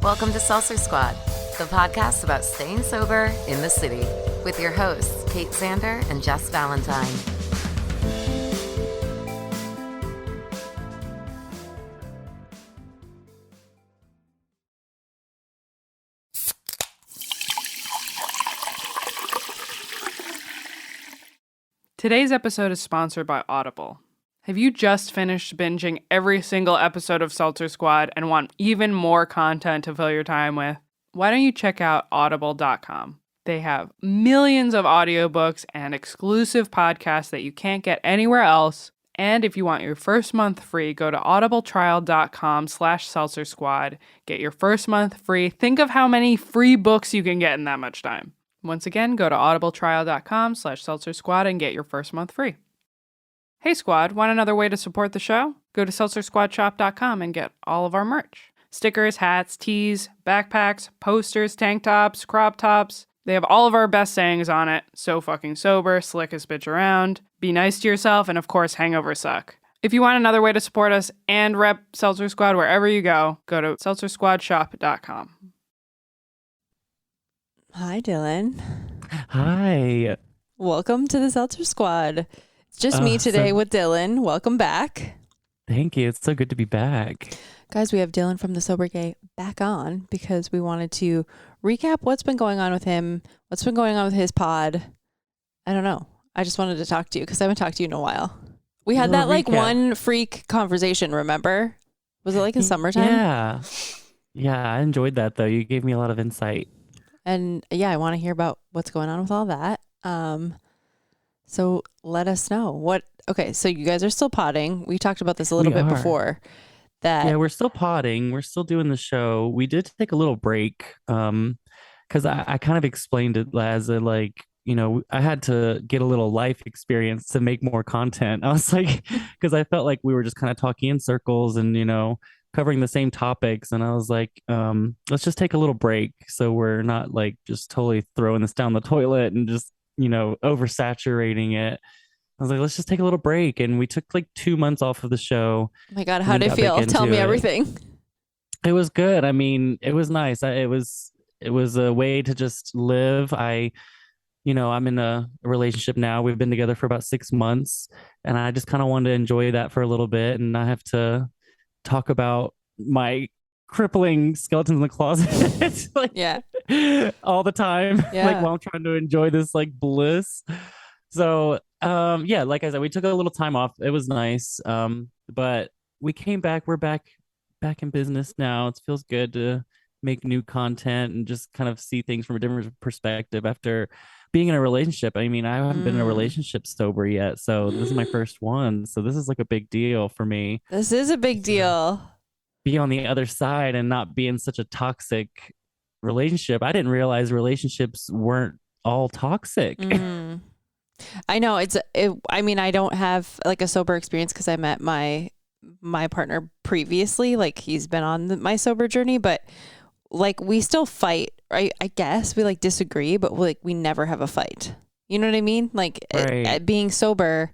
Welcome to Seltzer Squad, the podcast about staying sober in the city, with your hosts, Kate Sander and Jess Valentine. Today's episode is sponsored by Audible. Have you just finished binging every single episode of Seltzer Squad and want even more content to fill your time with? Why don't you check out audible.com? They have millions of audiobooks and exclusive podcasts that you can't get anywhere else. And if you want your first month free, go to audibletrial.com/Seltzer Squad. Get your first month free. Think of how many free books you can get in that much time. Once again, go to audibletrial.com/Seltzer Squad and get your first month free. Hey Squad, want another way to support the show? Go to seltzersquadshop.com and get all of our merch. Stickers, hats, tees, backpacks, posters, tank tops, crop tops. They have all of our best sayings on it. So fucking sober, slickest bitch around, be nice to yourself, and of course, hangovers suck. If you want another way to support us and rep Seltzer Squad wherever you go to seltzersquadshop.com. Hi, Dylan. Hi. Welcome to the Seltzer Squad. It's just me today with Dylan. Welcome back. Thank you. It's so good to be back. Guys, we have Dylan from the Sober Gay back on because we wanted to recap what's been going on with him, what's been going on with his pod. I don't know. I just wanted to talk to you because I haven't talked to you in a while. We had that one freak conversation, remember? Was it like in summertime? Yeah, I enjoyed that though. You gave me a lot of insight. And yeah, I want to hear about what's going on with all that. So let us know okay. So you guys are still podding. We talked about this a little bit before Yeah, we're still podding. We're still doing the show. We did take a little break. Cause I kind of explained it as I had to get a little life experience to make more content. I was like, cause I felt like we were just kind of talking in circles and, covering the same topics. And I was like, let's just take a little break. So we're not like just totally throwing this down the toilet and just, oversaturating it. I was like, let's just take a little break. And we took like 2 months off of the show. Oh my God, how did it feel? Tell me everything. It was good. I mean, it was nice. It was a way to just live. I'm in a relationship now. We've been together for about 6 months. And I just kind of wanted to enjoy that for a little bit. And I have to talk about my crippling skeletons in the closet all the time, while I'm trying to enjoy this like bliss. So like I said, we took a little time off. It was nice, but we came back. We're back in business now. It feels good to make new content and just kind of see things from a different perspective after being in a relationship. I mean, I haven't been in a relationship sober yet, so this is my first one. So this is like a big deal for me. This is a big deal. Be on the other side and not be in such a toxic relationship. I didn't realize relationships weren't all toxic. I know I mean, I don't have like a sober experience because I met my partner previously. Like he's been on my sober journey, but like we still fight, right? I guess we like disagree, but we never have a fight. You know what I mean? Like being sober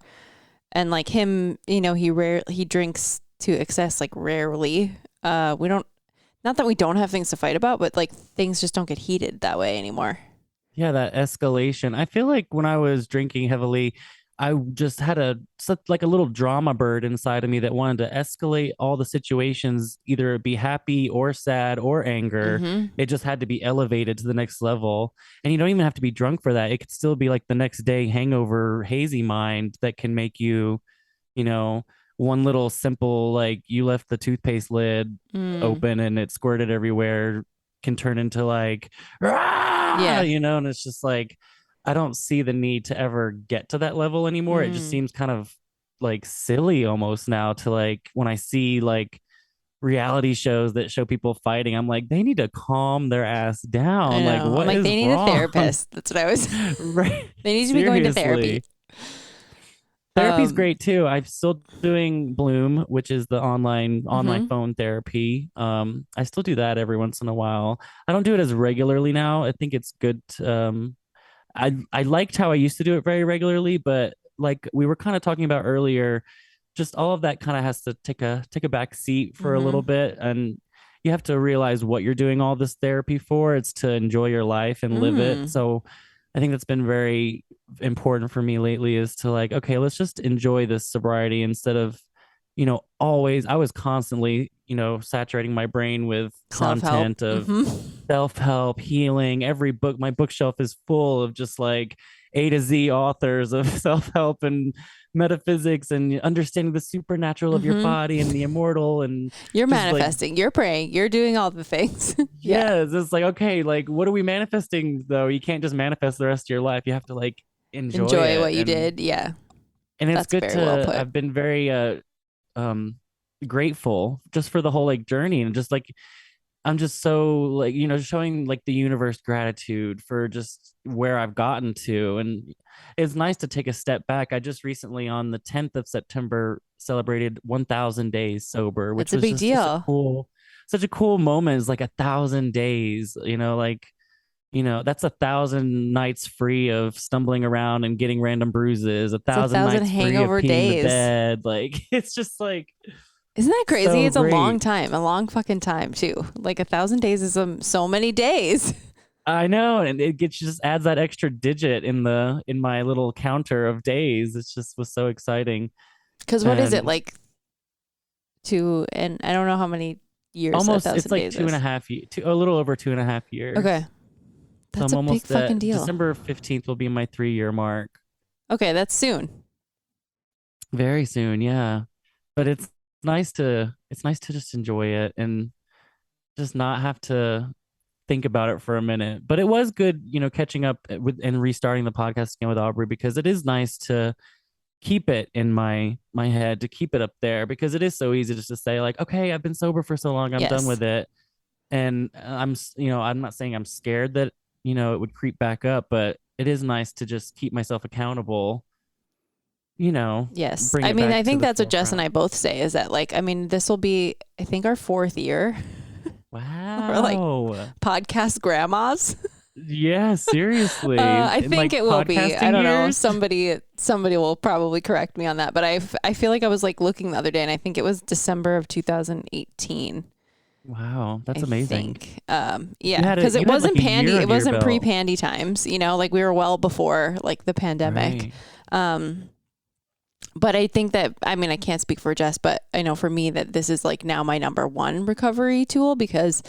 and like him, he drinks to excess, like rarely. We don't, not that we don't have things to fight about, but like things just don't get heated that way anymore. Yeah, that escalation. I feel like when I was drinking heavily, I just had a little drama bird inside of me that wanted to escalate all the situations, either be happy or sad or anger. Mm-hmm. It just had to be elevated to the next level. And you don't even have to be drunk for that. It could still be like the next day hangover, hazy mind that can make you, one little simple, like you left the toothpaste lid open and it squirted everywhere, can turn into like, and it's just like, I don't see the need to ever get to that level anymore. It just seems kind of like silly almost now to like, when I see like reality shows that show people fighting, I'm like, they need to calm their ass down. Like what is they need wrong? a therapist. That's what I was. Right. They need to be going to therapy. Therapy's great too. I'm still doing Bloom, which is the online phone therapy. I still do that every once in a while. I don't do it as regularly now. I think it's good. I liked how I used to do it very regularly, but like we were kind of talking about earlier, just all of that kind of has to take a back seat for a little bit. And you have to realize what you're doing all this therapy for. It's to enjoy your life and live it. So I think that's been very important for me lately, is to like, okay, let's just enjoy this sobriety instead of, always, I was constantly, saturating my brain with Self-help. content of self-help, healing. Every book, my bookshelf is full of just like A to Z authors of self-help and metaphysics and understanding the supernatural of your body and the immortal. And you're just, manifesting, you're praying, you're doing all the things. yes, it's like, okay, like what are we manifesting though? You can't just manifest the rest of your life. You have to like enjoy it what you did. Yeah. And it's That's good very to well put. I've been very grateful just for the whole like journey, and just like I'm just so like, showing like the universe gratitude for just where I've gotten to. And it's nice to take a step back. I just recently on the 10th of September celebrated 1,000 days sober, which That's a was big just deal. such a cool moment. It's like 1,000 days, like, that's 1,000 nights free of stumbling around and getting random bruises, It's 1,000 1,000 nights free of hangover peeing the days. bed. Like, it's just like, Isn't that crazy? so It's a long great. time, a long fucking time too. Like 1,000 days is so many days. I know, and it just adds that extra digit in my little counter of days. It just was so exciting. Because what is it And like? And I don't know how many years almost, 1,000 it's like days two and a is. half, a little over 2.5 years. Okay, So that's I'm a big almost fucking at deal. December 15th will be my 3-year mark. Okay, that's soon. Very soon, yeah. But it's nice to just enjoy it and just not have to think about it for a minute. But it was good, catching up with and restarting the podcast again with Aubrey, because it is nice to keep it in my head, to keep it up there, because it is so easy just to say like, okay, I've been sober for so long, I'm done Yes. with it. And I'm not saying I'm scared that, it would creep back up, but it is nice to just keep myself accountable, Yes. bring I it mean, back I to think the that's what Jess and forefront. I both say is that like, I mean, this will be, I think, our 4th year. We're like Wow. podcast grandmas. Yeah, seriously. I In think like it will be. I podcasting don't know. years. Somebody will probably correct me on that, but I feel like I was like looking the other day and I think it was December of 2018. Wow, that's I amazing. think. You Yeah, had because it like wasn't a year pandy. It under your wasn't belt. pre-pandy times, like we were well before like the pandemic. Right. But I think that, I mean, I can't speak for Jess, but I know for me that this is like now my number one recovery tool, because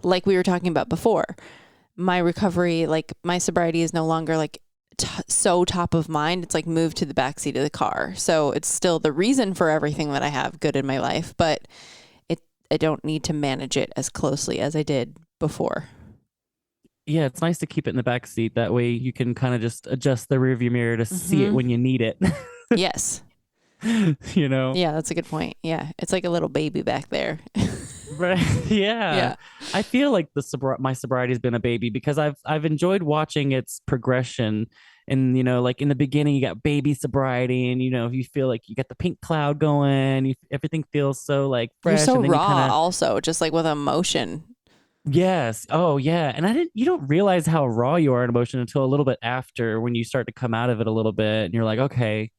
like we were talking about before, my recovery, like my sobriety is no longer like so top of mind. It's like moved to the backseat of the car. So it's still the reason for everything that I have good in my life, but I don't need to manage it as closely as I did before. Yeah, it's nice to keep it in the back seat. That way you can kind of just adjust the rearview mirror to see it when you need it. Yes. Yeah, that's a good point. Yeah. It's like a little baby back there. right. Yeah. Yeah. I feel like my sobriety has been a baby, because I've enjoyed watching its progression. And like in the beginning, you got baby sobriety, and you feel like you got the pink cloud going. Everything feels so like You're fresh, so and then you raw kind of also, just like with emotion. yes. Oh, yeah. And you don't realize how raw you are in emotion until a little bit after, when you start to come out of it a little bit, and you're like, okay,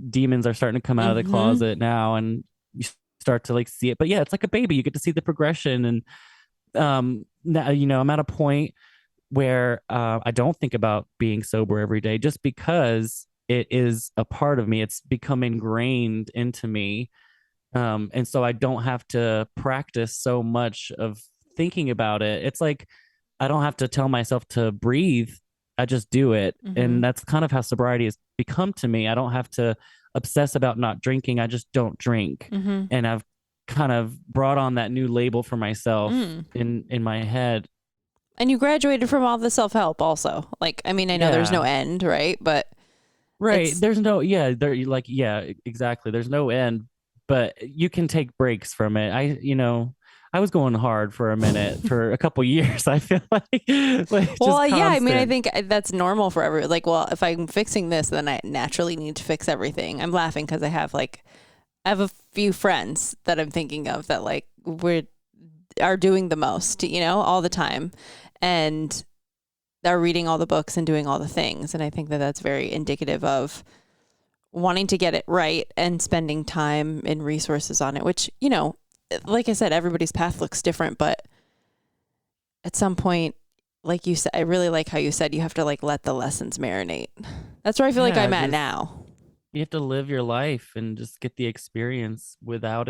demons are starting to come out of the closet now, and you start to like see it. But yeah, it's like a baby. You get to see the progression. And now, I'm at a point where I don't think about being sober every day, just because it is a part of me. It's become ingrained into me. And so I don't have to practice so much of thinking about it. It's like I don't have to tell myself to breathe. I just do it. And that's kind of how sobriety has become to me. I don't have to obsess about not drinking. I just don't drink. And I've kind of brought on that new label for myself in my head. And you graduated from all the self-help also. Like, I mean, I know there's no end, right? But right. There's no, yeah, exactly. There's no end, but you can take breaks from it. I was going hard for a minute, for a couple years. I feel like well, just yeah, I mean, I constant. think that's normal for everyone. Like, well, if I'm fixing this, then I naturally need to fix everything. I'm laughing because I have a few friends that I'm thinking of that like are doing the most, all the time, and they're reading all the books and doing all the things. And I think that that's very indicative of wanting to get it right and spending time and resources on it, which, like I said, everybody's path looks different, but at some point, like you said, I really like how you said you have to like let the lessons marinate. That's where I feel like Yeah, I'm at just now. you have to live your life and just get the experience without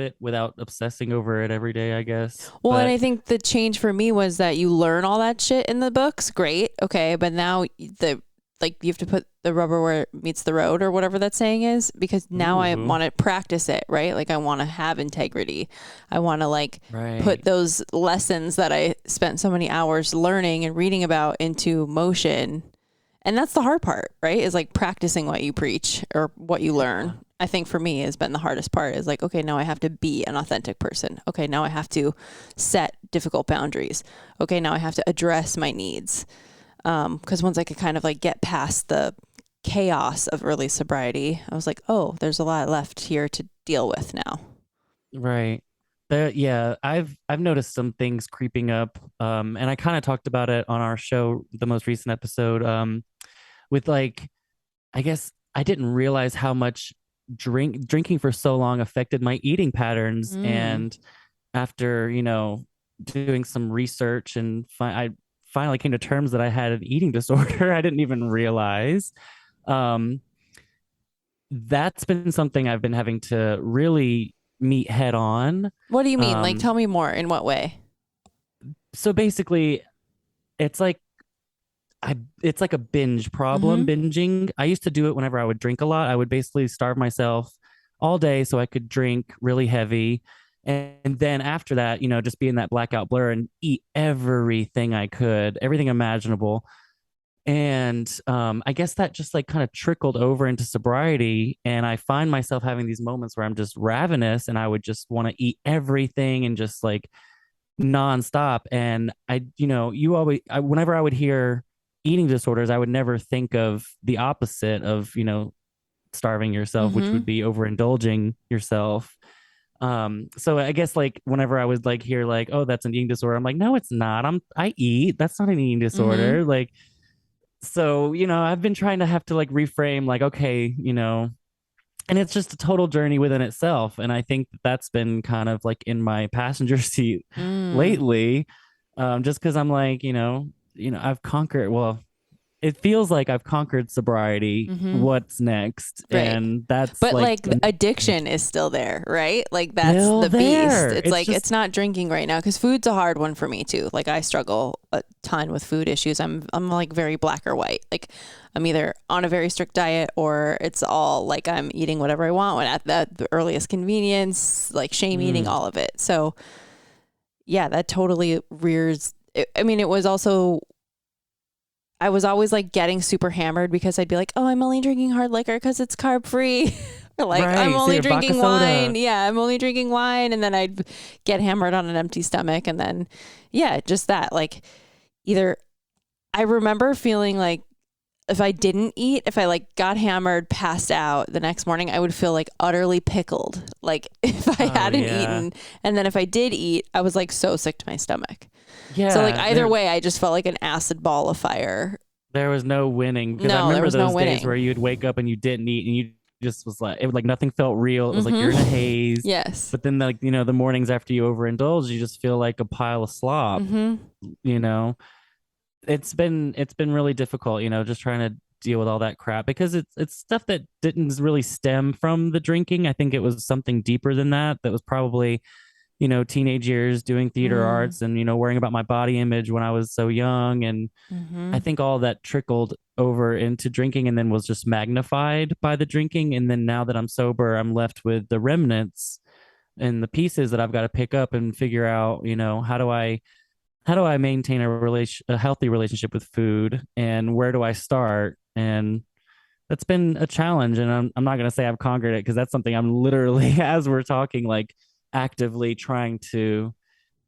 obsessing over it every day, I guess. Well, and But I think the change for me was that you learn all that shit in the books. Great. Okay. But now the, like, you have to put the rubber where it meets the road or whatever that saying is, because now I ooh, want to practice it, right? Like, I want to have integrity. I want to like put right. those lessons that I spent so many hours learning and reading about into motion. And that's the hard part, right? Is like practicing what you preach or what you Yeah. learn. I think for me has been the hardest part is like, okay, now I have to be an authentic person. Okay, now I have to set difficult boundaries. Okay, now I have to address my needs. Because once I could kind of like get past the chaos of early sobriety, I was like, oh, there's a lot left here to deal with now. Right. Yeah, I've noticed some things creeping up. And I kind of talked about it on our show, the most recent episode, with like, I guess I didn't realize how much drinking for so long affected my eating patterns. Mm. And after, doing some research and I finally came to terms that I had an eating disorder. I didn't even realize. Um, that's been something I've been having to really meet head on. What do you mean? Like, Um, tell me more. In what way? so basically, it's like it's like a binge problem, Mm-hmm. binging. I used to do it whenever I would drink a lot. I would basically starve myself all day so I could drink really heavy. And then after that, just be in that blackout blur and eat everything I could, everything imaginable. And I guess that just like kind of trickled over into sobriety. And I find myself having these moments where I'm just ravenous and I would just want to eat everything and just like nonstop. And whenever I would hear eating disorders, I would never think of the opposite of, starving yourself, which Mm-hmm. would be overindulging yourself. So I guess like whenever I would like hear like, oh, that's an eating disorder, I'm like, no, it's not. I eat. That's not an eating Mm-hmm. disorder. Like, so, I've been trying to have to like reframe like, okay, and it's just a total journey within itself. And I think that's been kind of like in my passenger seat Mm. lately. Just because I'm like, I've conquered, well, it feels like I've conquered sobriety. Mm-hmm. What's next? Right. And that's But like like the addiction is still there, right? Like that's still the beast. there. It's It's like just it's not drinking right now because food's a hard one for me too. Like I struggle a ton with food issues. I'm like very black or white. Like I'm either on a very strict diet or it's all like I'm eating whatever I want when at the earliest convenience, like shame eating, mm, all of it. So yeah, that totally rears. I mean, it was also I was always like getting super hammered because I'd be like, oh, I'm only drinking hard liquor because it's carb free. Or like, I'm right. only See, vodka drinking wine. soda. Yeah, I'm only drinking wine. And then I'd get hammered on an empty stomach. And then, yeah, just that. Like, either I remember feeling like if I didn't eat, if I like got hammered, passed out the next morning, I would feel like utterly pickled. Like, if I Oh hadn't yeah. eaten. And then if I did eat, I was like so sick to my stomach. So, like, Yeah. either way, I just felt like an acid ball of fire. There was no winning because I No, there remember was no those days where winning. you'd wake up and you didn't eat and you just was like, it was like nothing felt real. It was like you're in a Mm-hmm. haze. Yes. But then, like, the mornings after you overindulge, you just feel like a pile of slop. Mm-hmm. You know, it's been really difficult. Just trying to deal with all that crap because it's stuff that didn't really stem from the drinking. I think it was something deeper than that. That was probably teenage years doing theater Mm. arts and worrying about my body image when I was so young. And I Mm-hmm. think all that trickled over into drinking and then was just magnified by the drinking. And then now that I'm sober, I'm left with the remnants and the pieces that I've got to pick up and figure out, how do I maintain a healthy relationship with food and where do I start? And that's been a challenge. And I'm not going to say I've conquered it because that's something I'm literally, as we're talking, like actively trying to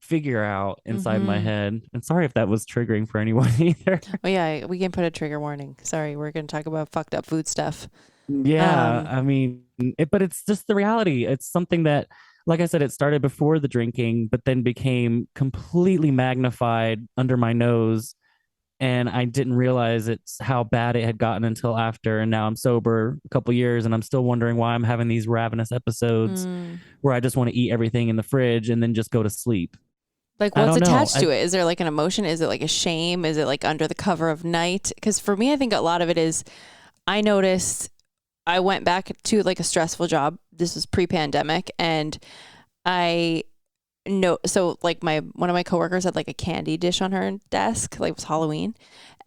figure out inside my Mm-hmm. head. And sorry if that was triggering for anyone either. Oh yeah, we can put a trigger warning. Sorry, we're gonna talk about fucked up food stuff. Yeah, Um, I mean, but it's just the reality. It's something that, like I said, it started before the drinking, but then became completely magnified under my nose. and I didn't realize it's how bad it had gotten until after. And now I'm sober a couple years, and I'm still wondering why I'm having these ravenous episodes where I just want to eat everything in the fridge and then just go to sleep. Like, I what's don't know. attached to it? Is there like an emotion? Is it like a shame? Is it like under the cover of night? Because for me, I think a lot of it is, I noticed I went back to like a stressful job. This was pre-pandemic, and I know, so like one of my coworkers had like a candy dish on her desk, like it was Halloween,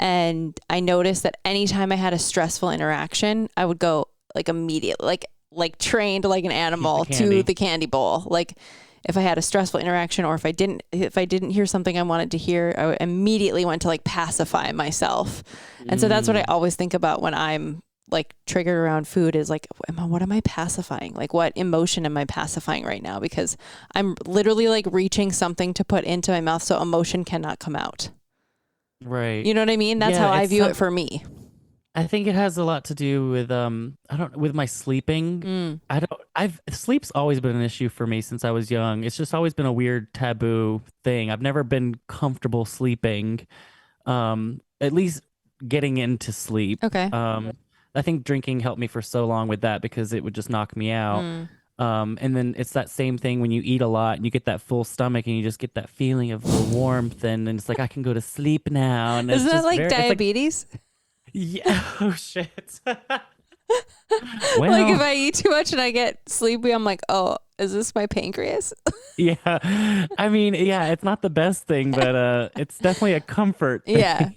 and I noticed that anytime I had a stressful interaction, I would go like immediately, like trained like an animal to the candy bowl. Like if I had a stressful interaction, or if I didn't hear something I wanted to hear, I immediately went to like pacify myself. And so that's what I always think about when I'm like triggered around food, is like, what am I pacifying? Like, what emotion am I pacifying right now? Because I'm literally like reaching something to put into my mouth so emotion cannot come out. Right. You know what I mean? That's how I view it for me. I think it has a lot to do with with my sleeping. Sleep's always been an issue for me since I was young. It's just always been a weird taboo thing. I've never been comfortable sleeping. At least getting into sleep. Okay. I think drinking helped me for so long with that, because it would just knock me out. And then it's that same thing when you eat a lot and you get that full stomach and you just get that feeling of the warmth, and it's like, I can go to sleep now. And isn't it's that just like diabetes? Yeah. Oh shit. Like if I eat too much and I get sleepy, I'm like, oh, is this my pancreas? Yeah. I mean, yeah, it's not the best thing, but it's definitely a comfort thing. Yeah.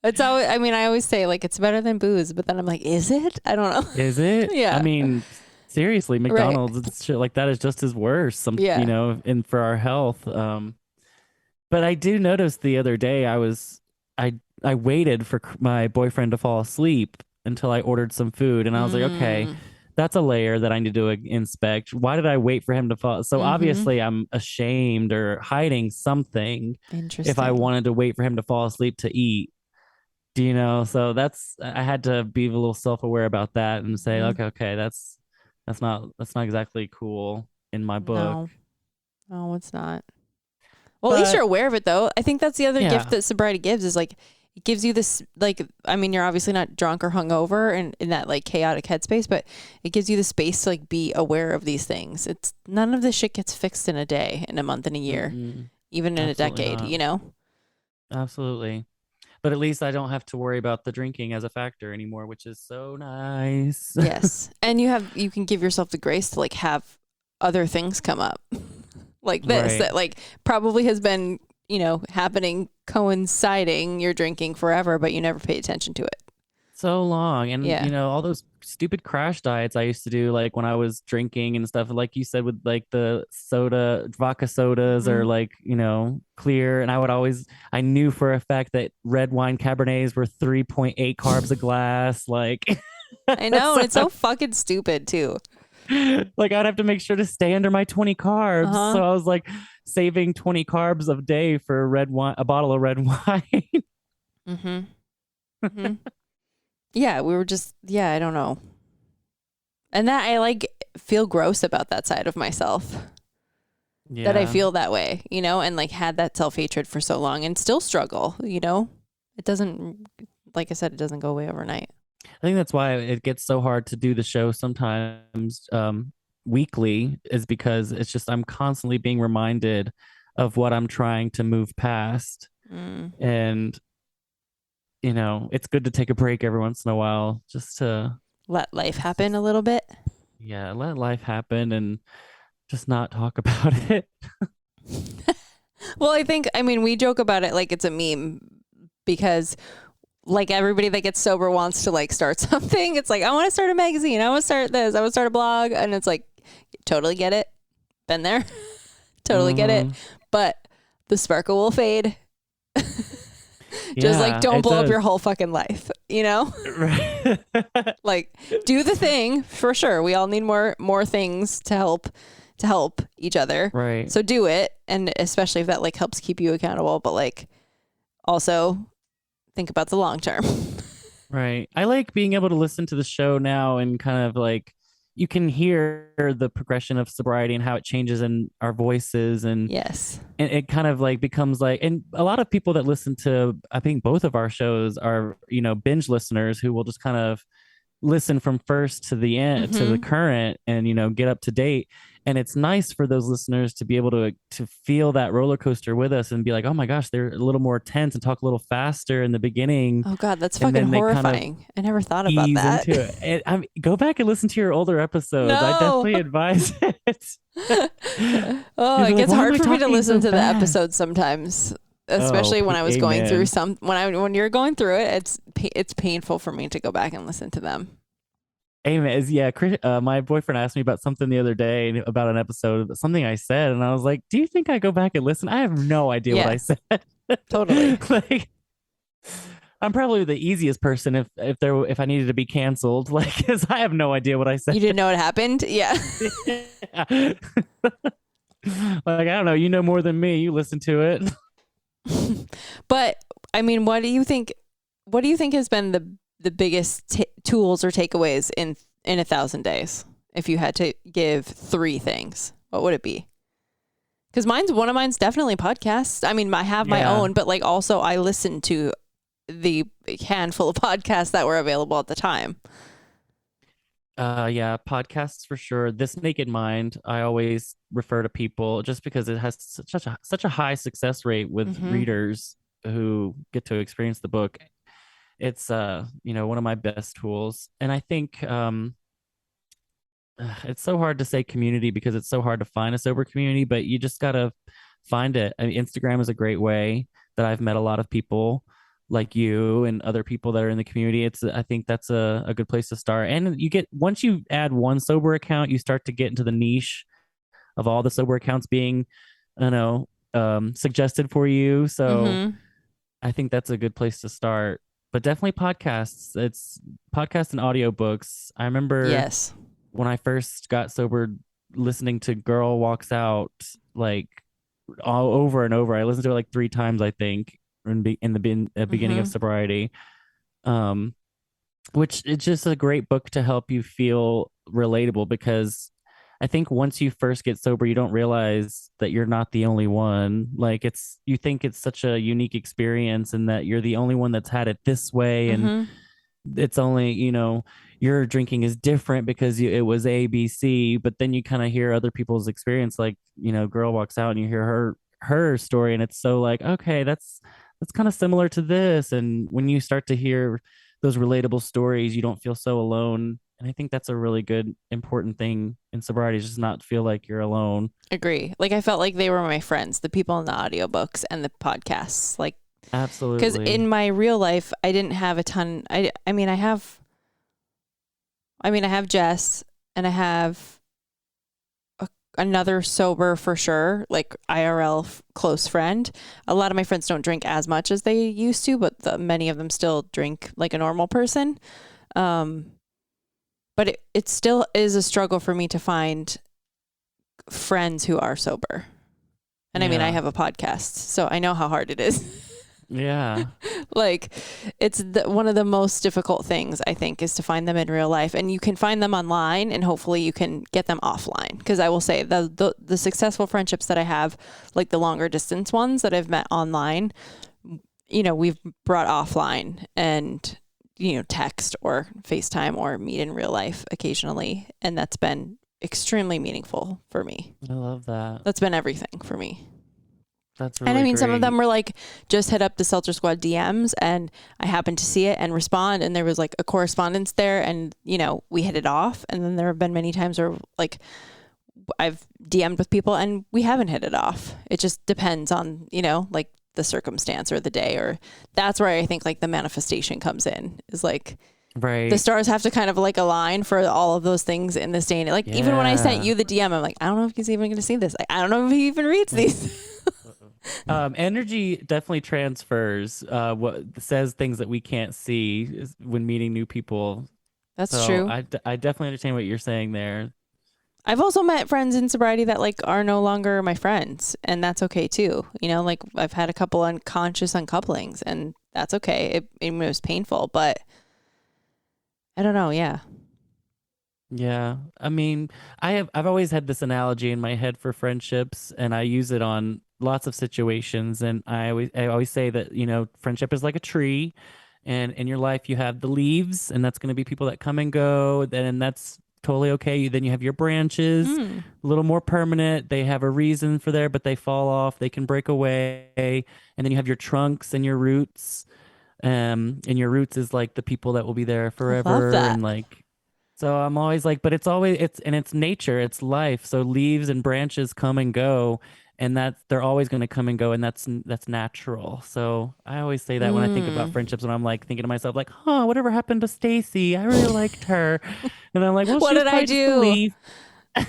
It's always, I mean, I always say like it's better than booze, but then I'm like, is it? I don't know. Is it? Yeah. I mean, seriously, McDonald's and shit like that is just as worse. You know, and for our health. But I do notice the other day I waited for my boyfriend to fall asleep until I ordered some food, and I was like, okay, that's a layer that I need to inspect. Why did I wait for him to fall? So obviously I'm ashamed or hiding something. Interesting. If I wanted to wait for him to fall asleep to eat. Do you know? So I had to be a little self-aware about that and say, okay, that's not exactly cool in my book. No, it's not. Well, at least you're aware of it, though. I think that's the other gift that sobriety gives, is like, it gives you this, like, I mean, you're obviously not drunk or hungover and in that like chaotic headspace, but it gives you the space to like be aware of these things. It's none of this shit gets fixed in a day, in a month, in a year, even in a decade, you know? Absolutely. But at least I don't have to worry about the drinking as a factor anymore, which is so nice. Yes. And you can give yourself the grace to like have other things come up like this, that like probably has been, you know, happening, coinciding your drinking forever, but you never paid attention to it. So long. And you know, all those stupid crash diets I used to do, like when I was drinking and stuff, like you said, with like the vodka sodas or like, you know, clear. And I knew for a fact that red wine Cabernets were 3.8 carbs a glass. Like, I know. And it's so fucking stupid too. Like I'd have to make sure to stay under my 20 carbs. So I was like saving 20 carbs a day for a bottle of red wine. Yeah, we were just, I don't know. And that I like feel gross about that side of myself. Yeah. That I feel that way, you know, and like had that self-hatred for so long and still struggle, you know. It doesn't, like I said, it doesn't go away overnight. I think that's why it gets so hard to do the show sometimes weekly, is because it's just I'm constantly being reminded of what I'm trying to move past. And you know, it's good to take a break every once in a while, just to let life happen a little bit. Yeah, let life happen and just not talk about it. Well, I mean, we joke about it like it's a meme, because like everybody that gets sober wants to like start something. It's like, I want to start a magazine. I want to start this. I want to start a blog. And it's like, totally get it. Been there. Totally get it. But the sparkle will fade. Just like, don't blow up your whole fucking life, you know? Right. Like, do the thing for sure. We all need more things to help each other. Right. So do it. And especially if that like helps keep you accountable, but like also think about the long term. Right. I like being able to listen to the show now and kind of like, you can hear the progression of sobriety and how it changes in our voices, and Yes. it kind of like becomes like, and a lot of people that listen to, I think, both of our shows are, binge listeners who will just kind of listen from first to the end to the current, and get up to date. And it's nice for those listeners to be able to feel that roller coaster with us and be like, oh my gosh, they're a little more tense and talk a little faster in the beginning. Oh God, that's And fucking then they kind of horrifying. I never thought about ease that. into it. And, go back and listen to your older episodes. I No. definitely advise it. Oh, You'll it be like, gets "Why am hard I for me to talking listen so to the fast?" episodes sometimes, especially when I was going through Amen. when you're going through it. It's painful for me to go back and listen to them. Amen. Yeah, my boyfriend asked me about something the other day about an episode, something I said, and I was like, "Do you think I go back and listen? I have no idea what Yeah. I said." Totally. Like, I'm probably the easiest person if I needed to be canceled, like, because I have no idea what I said. You didn't know what happened? Yeah. Like, I don't know. You know more than me. You listen to it. But I mean, what do you think has been the biggest tools or takeaways in 1,000 days? If you had to give 3 things, what would it be? Because one of mine's definitely podcasts. I mean, I have my own, but like also I listen to the handful of podcasts that were available at the time. Yeah, podcasts for sure. This Naked Mind, I always refer to people just because it has such a high success rate with readers who get to experience the book. It's one of my best tools. And I think it's so hard to say community because it's so hard to find a sober community, but you just gotta find it. I mean, Instagram is a great way that I've met a lot of people like you and other people that are in the community. I think that's a good place to start. And once you add one sober account, you start to get into the niche of all the sober accounts being, suggested for you. So I think that's a good place to start. But definitely podcasts. It's podcasts and audiobooks. I remember when I first got sober, listening to Girl Walks Out like all over and over. I listened to it like 3 times, I think, in the beginning of sobriety. Which it's just a great book to help you feel relatable, because I think once you first get sober, you don't realize that you're not the only one. Like, you think it's such a unique experience and that you're the only one that's had it this way. And it's only, your drinking is different because it was ABC, but then you kind of hear other people's experience, like, Girl Walks Out, and you hear her story, and it's so like, okay, that's kind of similar to this. And when you start to hear those relatable stories, you don't feel so alone. And I think that's a really good, important thing in sobriety, is just not feel like you're alone. Agree. Like, I felt like they were my friends, the people in the audiobooks and the podcasts. Like, absolutely. because in my real life, I didn't have a ton. I have Jess, and I have another sober for sure, like IRL close friend. A lot of my friends don't drink as much as they used to, but many of them still drink like a normal person. But it still is a struggle for me to find friends who are sober. And I mean, I have a podcast, so I know how hard it is. Yeah. Like, it's one of the most difficult things, I think, is to find them in real life. And you can find them online, and hopefully you can get them offline. Because I will say the successful friendships that I have, like the longer distance ones that I've met online, we've brought offline and, text or FaceTime or meet in real life occasionally. And that's been extremely meaningful for me. I love that. That's been everything for me. That's really And I mean, some of great. them were like, just hit up the Seltzer Squad DMs, and I happened to see it and respond, and there was like a correspondence there, and we hit it off. And then there have been many times where like I've DM'd with people and we haven't hit it off. It just depends on, like the circumstance or the day, or that's where I think like the manifestation comes in, is like, right, the stars have to kind of like align for all of those things in this day. And like, even when I sent you the DM, I'm like, I don't know if he's even going to see this. Like, I don't know if he even reads these. Energy definitely transfers. What says things that we can't see when meeting new people. That's true. I definitely understand what you're saying there. I've also met friends in sobriety that like are no longer my friends, and that's okay too. Like I've had a couple unconscious uncouplings, and that's okay. It was painful, but I don't know. Yeah. Yeah. I mean, I've always had this analogy in my head for friendships, and I use it on lots of situations. And I always say that, friendship is like a tree, and in your life you have the leaves, and that's going to be people that come and go, then that's totally okay. Then you have your branches, Mm. a little more permanent. They have a reason for there, but they fall off, they can break away. And then you have your trunks and your roots. And your roots is like the people that will be there I love forever, that. and like so I'm always like, but it's nature, it's life. So leaves and branches come and go, and they're always going to come and go, and that's natural. So I always say that when I think about Mm. friendships, when I'm like thinking to myself, like, huh, whatever happened to Stacy? I really liked her, and I'm like, well, What she's did I probably just a do? leaf. I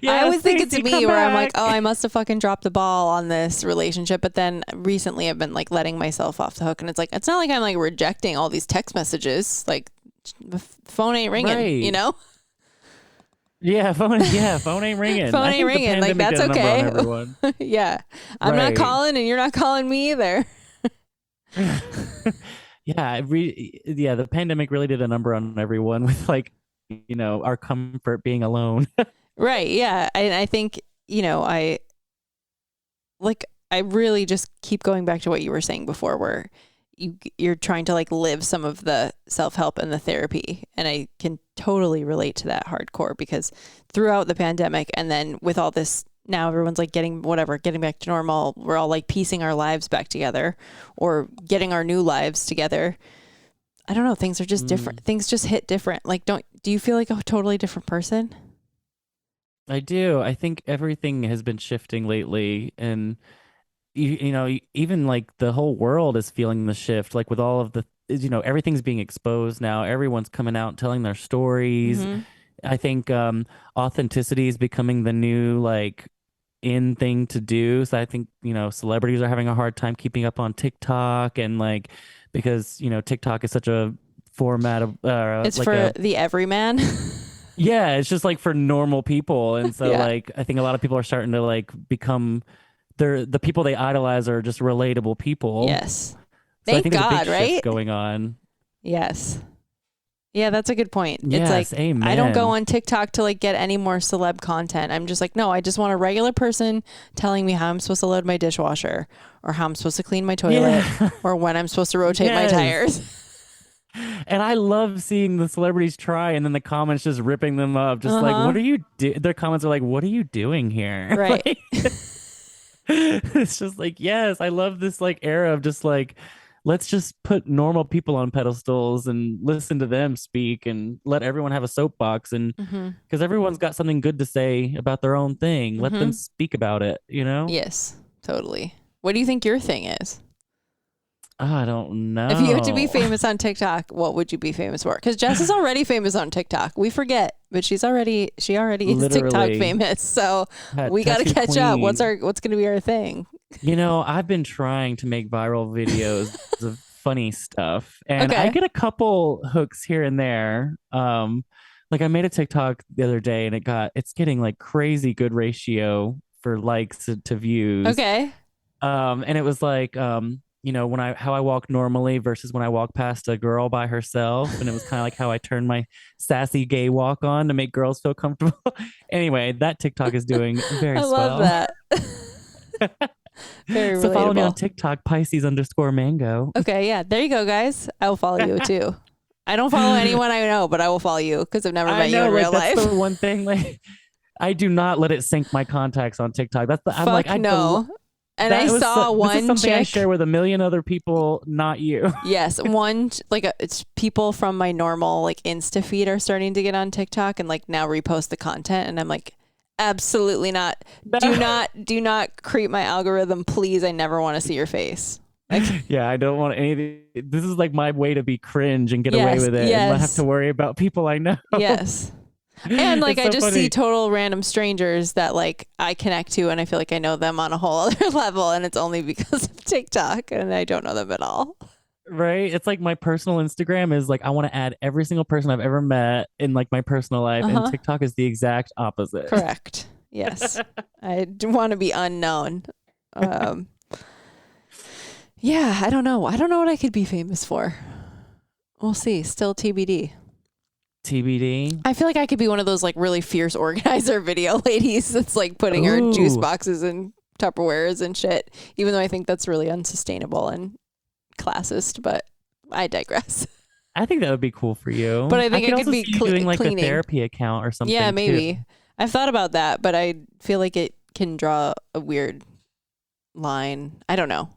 Yeah, always think it's Stacy, me come where I'm like, back. oh, I must have fucking dropped the ball on this relationship. But then recently I've been like letting myself off the hook. And it's like, it's not like I'm like rejecting all these text messages. Like the phone ain't ringing, you Right. know? Yeah, phone ain't ringing. Phone I ain't think the ringing. Like, pandemic that's did a number on okay. everyone. Yeah. I'm not Right. calling and you're not calling me either. Yeah, the pandemic really did a number on everyone with like, our comfort being alone. Right. Yeah. I think, I really just keep going back to what you were saying before, where you're trying to like live some of the self-help and the therapy. And I can totally relate to that hardcore because throughout the pandemic and then with all this now everyone's like getting back to normal. We're all like piecing our lives back together or getting our new lives together. I don't know. Things are just different. Mm, Things just hit different. Like, do you feel like a totally different person? I do. I think everything has been shifting lately, and even like the whole world is feeling the shift, like with all of everything's being exposed now. Everyone's coming out telling their stories. Mm-hmm. I think authenticity is becoming the new like in thing to do. So I think, celebrities are having a hard time keeping up on TikTok, and like because, TikTok is such a format of It's like for a the everyman. yeah, it's just like for normal people. And so Yeah. like I think a lot of people are starting to like become the people they idolize are just relatable people. Yes. So I Thank think there's a big God, shift right? going on. Yes. Yeah, that's a good point. It's like Yes, I don't go amen. on TikTok to like get any more celeb content. I'm just like, no, I just want a regular person telling me how I'm supposed to load my dishwasher or how I'm supposed to clean my toilet Yeah. or when I'm supposed to rotate my Yes. tires. And I love seeing the celebrities try, and then the comments just ripping them up, just like, Uh-huh. what are you do? Their comments are like, what are you doing here? Right. Like, it's just like, yes, I love this like era of just like, let's just put normal people on pedestals and listen to them speak and let everyone have a soapbox. And Mm-hmm. because everyone's got something good to say about their own thing, let them Mm-hmm. speak about it. Yes, totally. What do you think your thing is? I don't If you had to be know. famous on TikTok, what would you be famous for? Because Jess is already famous on TikTok. We forget, but she already is TikTok Literally, famous. So we got to tattoo catch up. What's queen. going to be our thing? I've been trying to make viral videos of funny stuff, and I Okay. get a couple hooks here and there. Like I made a TikTok the other day, and it's getting like crazy good ratio for likes to views. Okay. And it was like, when how I walk normally versus when I walk past a girl by herself, and it was kind of like how I turn my sassy gay walk on to make girls feel comfortable. Anyway, that TikTok is doing very I love swell. that. Very So follow me on relatable. TikTok, Pisces_mango. Okay. Yeah. There you go, guys. I'll follow you too. I don't follow anyone I know, but I will follow you because I've never I met you know, in like real that's life. the one thing. Like, I do not let it sync my contacts on TikTok. I'm like, Fuck no. And I saw this is one something I chick. share with a million other people, not you. Yes, it's people from my normal like Insta feed are starting to get on TikTok and like now repost the content, and I'm like, absolutely not. Do not creep my algorithm, please. I never want to see your face. Like, Yeah, I don't want anything. This is like my way to be cringe and get away yes, with it and not have yes, to worry about people I know. yes. And like It's I so just see funny. total random strangers that like I connect to and I feel like I know them on a whole other level, and it's only because of TikTok and I don't know them at all. Right? It's like my personal Instagram is like I want to add every single person I've ever met in like my personal life, and Uh-huh. TikTok is the exact opposite. Correct. Yes. I want to be unknown. Um Yeah, I don't know. I don't know what I could be famous for. We'll see. Still TBD. TBD. I feel like I could be one of those like really fierce organizer video ladies that's like putting her juice boxes and Tupperwares and shit, even though I think that's really unsustainable and classist, but I digress. I think that would be cool for you. But I think could I also could be see you doing like cleaning. a therapy account or something. Yeah, maybe. Too. I've thought about that, but I feel like it can draw a weird line. I don't know.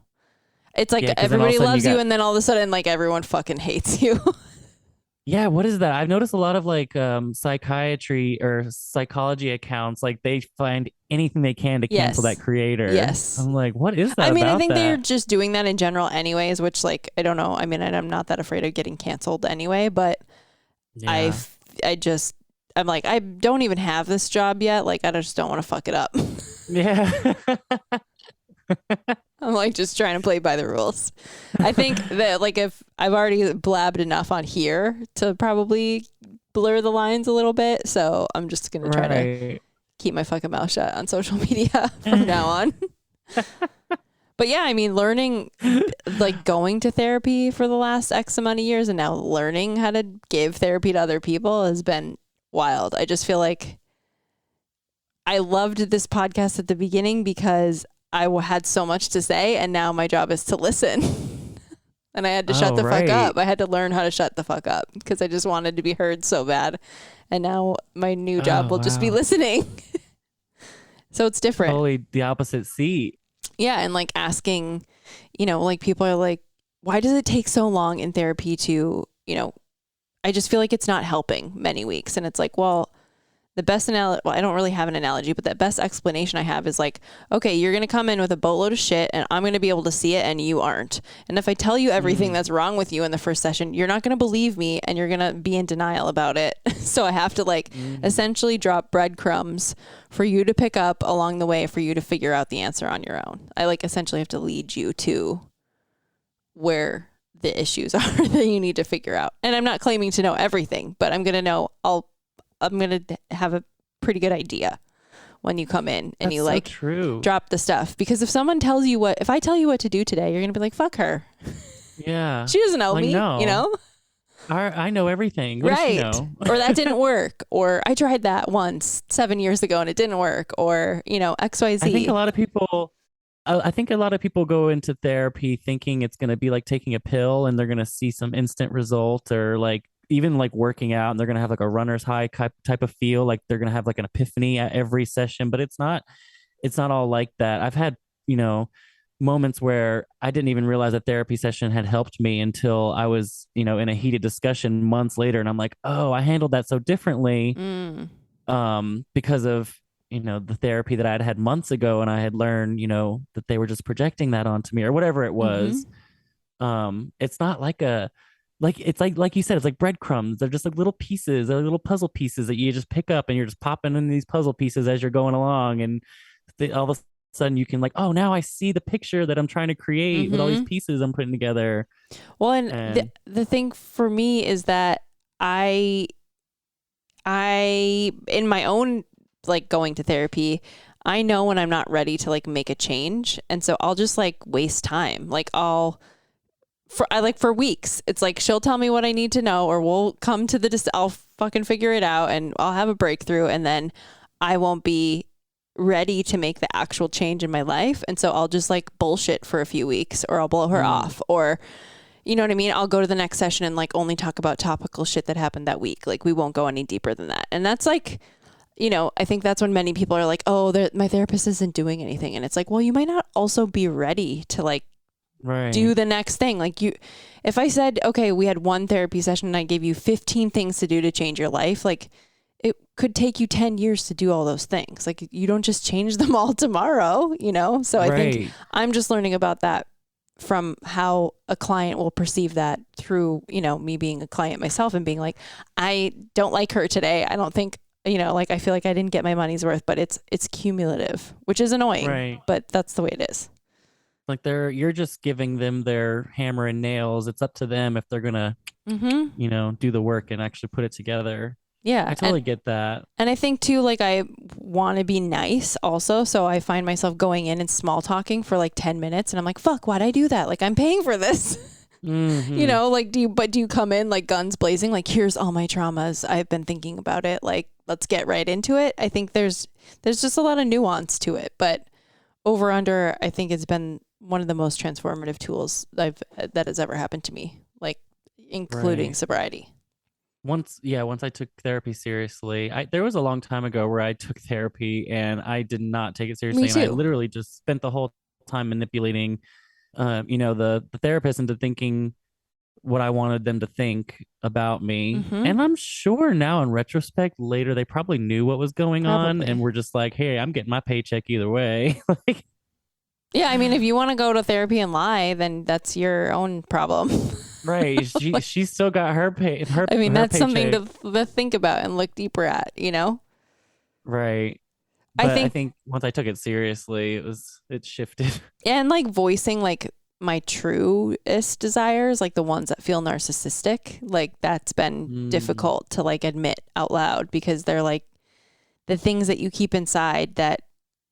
It's like everybody loves you, and then all of a sudden, like everyone fucking hates you. Yeah, what is that? I've noticed a lot of like psychiatry or psychology accounts, like they find anything they can to cancel that creator. Yes. I'm like, what is that? I mean, about I think that? they're just doing that in general anyways, which like, I don't know. I mean, I'm not that afraid of getting canceled anyway, but Yeah. I'm like, I don't even have this job yet. Like, I just don't want to fuck it up. Yeah. I'm like just trying to play by the rules. I think that like if I've already blabbed enough on here to probably blur the lines a little bit, so I'm just gonna try to keep my fucking mouth shut on social media from now on. But yeah, I mean, learning, like going to therapy for the last X amount of years and now learning how to give therapy to other people has been wild. I just feel like I loved this podcast at the beginning because I had so much to say, and now my job is to listen. And I had to shut the fuck up. I had to learn how to shut the fuck up because I just wanted to be heard so bad. And now my new job will just be listening. So it's different. Totally the opposite seat. Yeah. And like asking, you know, like people are like, why does it take so long in therapy to, you know, I just feel like it's not helping many weeks. And it's like, well, the best analogy, well, I don't really have an analogy, but the best explanation I have is like, okay, you're going to come in with a boatload of shit and I'm going to be able to see it and you aren't. And if I tell you everything that's wrong with you in the first session, you're not going to believe me and you're going to be in denial about it. So I have to like essentially drop breadcrumbs for you to pick up along the way for you to figure out the answer on your own. I like essentially have to lead you to where the issues are that you need to figure out. And I'm not claiming to know everything, but I'm going to know I'm going to have a pretty good idea when you come in and you like drop the stuff. Because if someone tells you if I tell you what to do today, you're going to be like, fuck her. Yeah. She doesn't know like, me, no. You know? I know everything. What right. Does she know? Or that didn't work. Or I tried that once 7 years ago and it didn't work. Or, you know, XYZ. I think a lot of people go into therapy thinking it's going to be like taking a pill and they're going to see some instant result, or like even like working out and they're going to have like a runner's high type of feel, like they're going to have like an epiphany at every session. But it's not all like that. I've had, you know, moments where I didn't even realize a therapy session had helped me until I was, you know, in a heated discussion months later. And I'm like, oh, I handled that so differently because of, you know, the therapy that I'd had months ago. And I had learned, you know, that they were just projecting that onto me or whatever it was. It's not like it's like you said, it's like breadcrumbs. They're just like little pieces, they're little puzzle pieces that you just pick up and you're just popping in these puzzle pieces as you're going along. And all of a sudden you can like, oh, now I see the picture that I'm trying to create with all these pieces I'm putting together. Well, and the thing for me is that I in my own like going to therapy, I know when I'm not ready to like make a change. And so I'll just like waste time. Like for weeks, it's like she'll tell me what I need to know, or we'll come to I'll fucking figure it out and I'll have a breakthrough, and then I won't be ready to make the actual change in my life. And so I'll just like bullshit for a few weeks, or I'll blow her off, or you know what I mean? I'll go to the next session and like only talk about topical shit that happened that week. Like we won't go any deeper than that. And that's like, you know, I think that's when many people are like, oh, my therapist isn't doing anything. And it's like, well, you might not also be ready to like do the next thing. Like if I said, okay, we had one therapy session and I gave you 15 things to do to change your life, like it could take you 10 years to do all those things. Like you don't just change them all tomorrow, you know? So I think I'm just learning about that from how a client will perceive that through, you know, me being a client myself and being like, I don't like her today. I don't think, you know, like I feel like I didn't get my money's worth, but it's cumulative, which is annoying, but that's the way it is. Like you're just giving them their hammer and nails. It's up to them if they're gonna, you know, do the work and actually put it together. Yeah, I totally get that. And I think too, like I want to be nice also, so I find myself going in and small talking for like 10 minutes, and I'm like, fuck, why'd I do that? Like I'm paying for this. You Mm-hmm. know, like do you come in like guns blazing, like here's all my traumas, I've been thinking about it, like let's get right into it? I think there's just a lot of nuance to it, but over under, I think it's been one of the most transformative tools that has ever happened to me, like including Right. sobriety. Once I took therapy seriously. There was a long time ago where I took therapy and I did not take it Me seriously, and I too. literally just spent the whole time manipulating, the therapist into thinking what I wanted them to think about me. Mm-hmm. And I'm sure now in retrospect, later they probably knew what was going on and Probably. were just like, "Hey, I'm getting my paycheck either way." Like, Yeah, I mean, if you want to go to therapy and lie, then that's your own problem. right? She still got her pay I mean, her that's something paycheck, to think about and look deeper at, you know? right? I But I think, think once I took it seriously, it shifted. and like voicing like my truest desires, like the ones that feel narcissistic, like that's been Mm, difficult to like admit out loud because they're like the things that you keep inside that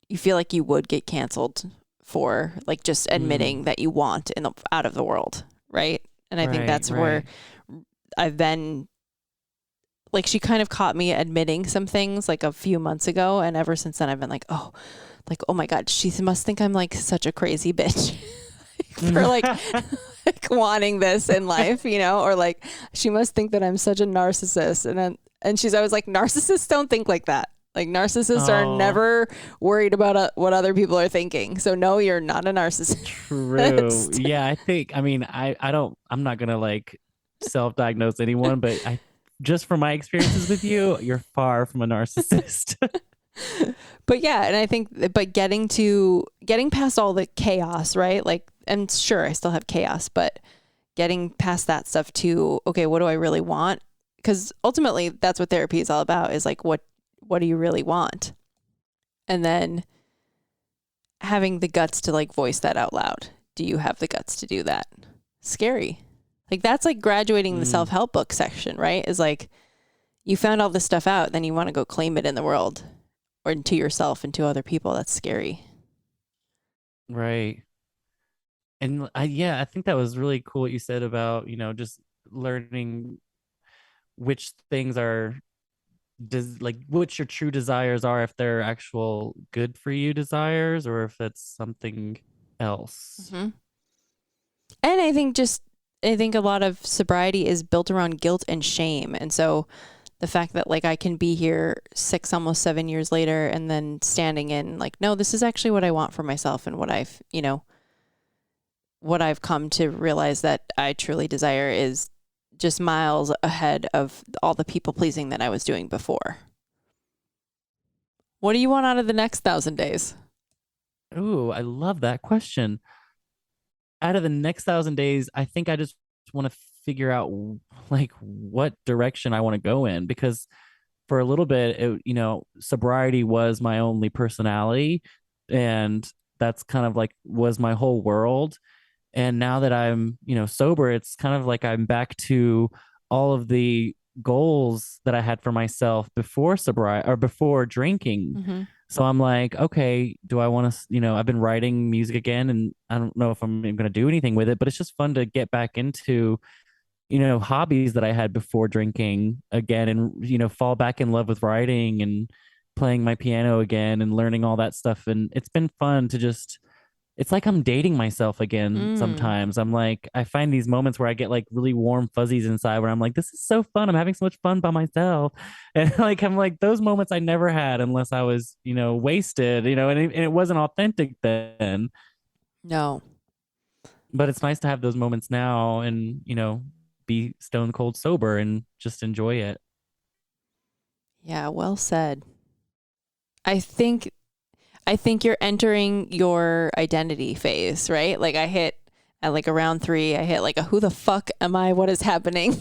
you feel like you would get canceled for, like just mm, admitting that you want out of the world, right? And I think right, that's where right. I've been, like she kind of caught me admitting some things like a few months ago, and ever since then I've been like oh my god, she must think I'm like such a crazy bitch for like wanting this in life, you know, or like she must think that I'm such a narcissist, and she's always like, narcissists don't think like that. Like narcissists are Oh, never worried about what other people are thinking. So no, you're not a narcissist. true. Yeah, I mean, I'm not gonna like self-diagnose anyone, but I just from my experiences with you, you're far from a narcissist. But yeah, and I think, but getting past all the chaos, right? Like, and sure, I still have chaos, but getting past that stuff to, okay, what do I really want? Because ultimately, that's what therapy is all about, is like, what do you really want? And then having the guts to like voice that out loud. Do you have the guts to do that? Scary. Like that's like graduating the Mm, self-help book section, right? Is like you found all this stuff out, then you want to go claim it in the world or to yourself and to other people. That's scary. right. And I think that was really cool what you said about, just learning which things are like what your true desires are, if they're actual good for you desires or if it's something else. Mm-hmm. And I think a lot of sobriety is built around guilt and shame. And so the fact that like I can be here 6, almost 7 years later and then standing in like, no, this is actually what I want for myself and what I've come to realize that I truly desire is just miles ahead of all the people pleasing that I was doing before. What do you want out of the next 1,000 days? Ooh, I love that question. Out of the next 1,000 days, I think I just want to figure out like what direction I want to go in, because for a little bit, sobriety was my only personality, and that's kind of like was my whole world. And now that I'm, sober, it's kind of like I'm back to all of the goals that I had for myself before sobriety or before drinking. Mm-hmm. So I'm like, okay, do I want to, I've been writing music again, and I don't know if I'm going to do anything with it, but it's just fun to get back into, hobbies that I had before drinking again, and, fall back in love with writing and playing my piano again and learning all that stuff. And it's been fun to just, it's like I'm dating myself again Mm. sometimes. I'm like, I find these moments where I get like really warm fuzzies inside where I'm like, this is so fun. I'm having so much fun by myself. And like, I'm like, those moments I never had unless I was, wasted, and it wasn't authentic then. No. But it's nice to have those moments now and, be stone cold sober and just enjoy it. Yeah, well said. I think I think you're entering your identity phase, right? Like I hit at like around 3, I hit like a who the fuck am I? What is happening?